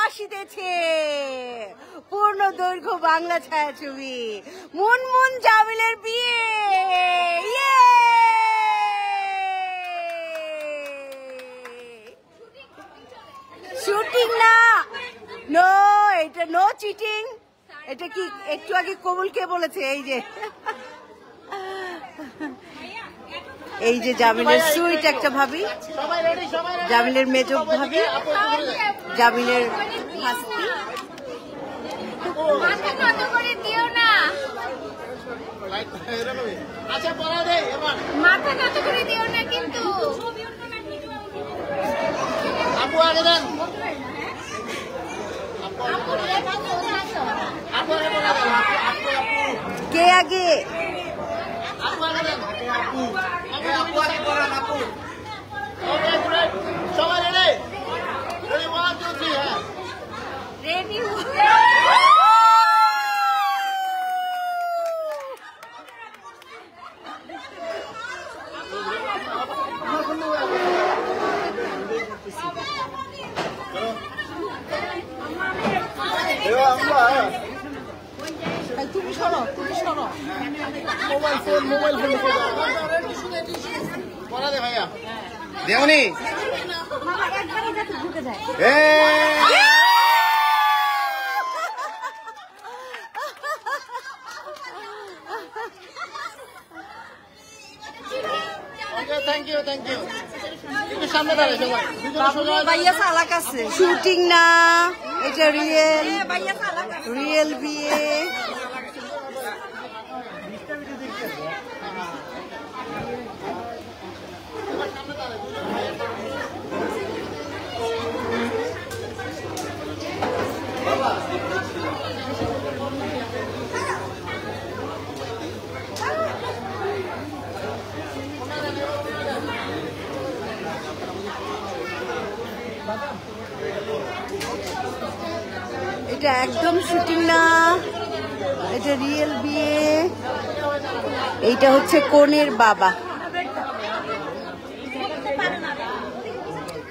আসিতেছে পূর্ণ দৈর্ঘ্য বাংলা ছায়াছবি মুনমুন জামিলের বিয়ে। শুটিং না, নো, এটা নো চিটিং। এটা কি একটু আগে কবুলকে বলেছে। এই যে জামিলের সুইট একটা ভাবি, জামিলের মেজ ভাবি, জামিলের হাসি। মাথা নত করে দিও না কিন্তু। আপু আগে দেন। কে আগে? সবাই রেডি? রেডি 1 2 3 হ্যাঁ রেডি। তুমি সরো, তুমি সরো। মোবাইল ফোন বলা দে ভাইয়া দেওনি। থ্যাংক ইউ একটু সামনে দাঁড়াই সবাই। ভাইয়া সালাক আছে। শুটিং না, এটা রিয়েল বিয়ে। এটা একদম শুটিং না, এটা রিয়েল বিয়ে। এইটা হচ্ছে কনের বাবা।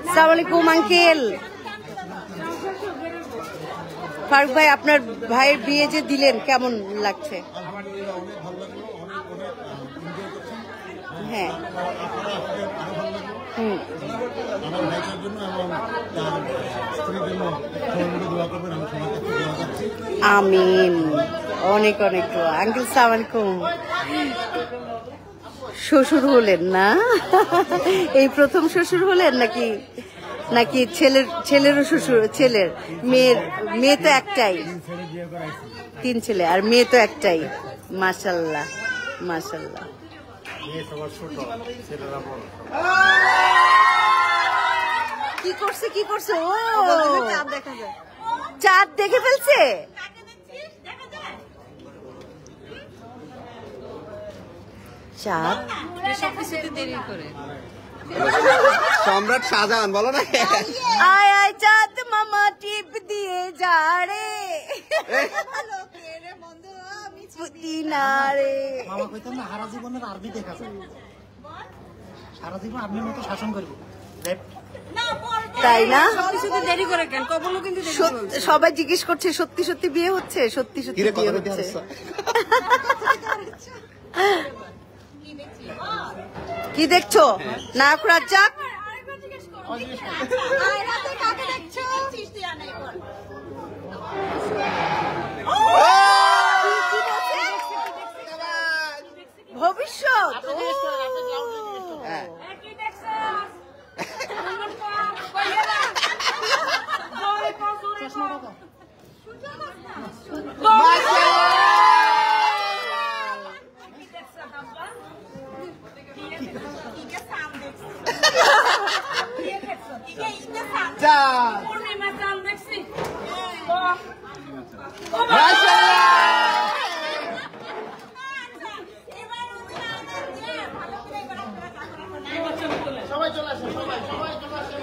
আসসালামু আলাইকুম আঙ্কেল। ফারুক ভাই, আপনার ভাইয়ের বিয়ে যে দিলেন কেমন লাগছে? হ্যাঁ, আমিন। অনেক অনেক দোয়া আঙ্কেল। সালাম আলাইকুম। শ্বশুর হলেন না? এই প্রথম শ্বশুর হলেন নাকি ছেলেরও শ্বশুর? ছেলের মেয়ে তো একটাই, 3 ছেলে আর মেয়ে তো একটাই। মাশাআল্লাহ মাশাআল্লাহ। কি করছে? ও চাঁদ দেখে ফেলছে। চাঁদ সম্রাট শাহজাহান বলো না। আয় আয় চাঁদ মামা টিপ দিয়ে যা রে। মামা কইতাম না সারা জীবনের আর্মি দেখা যায়, সারা জীবন আর্মির মতো শাসন করবো, তাই না? দেরি করে কেন? কবলও কিন্তু সবাই জিজ্ঞেস করছে সত্যি সত্যি বিয়ে হচ্ছে, সত্যি সত্যি বিয়ে হচ্ছে। কি দেখছো নায়ক রাজ্জাক? ভবিষ্যৎ সবাই চলে আসে, সবাই চলে আসে।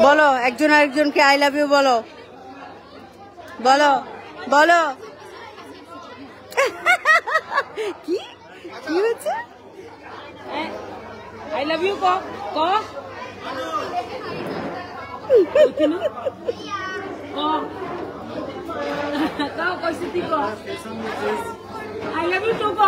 বলো একজন আরেকজনকে আই লাভ ইউ বলো বলো বলো কি কি হচ্ছে আই লাভ ইউ ক ক কইছি তুই ক আই লাভ ইউ তো ক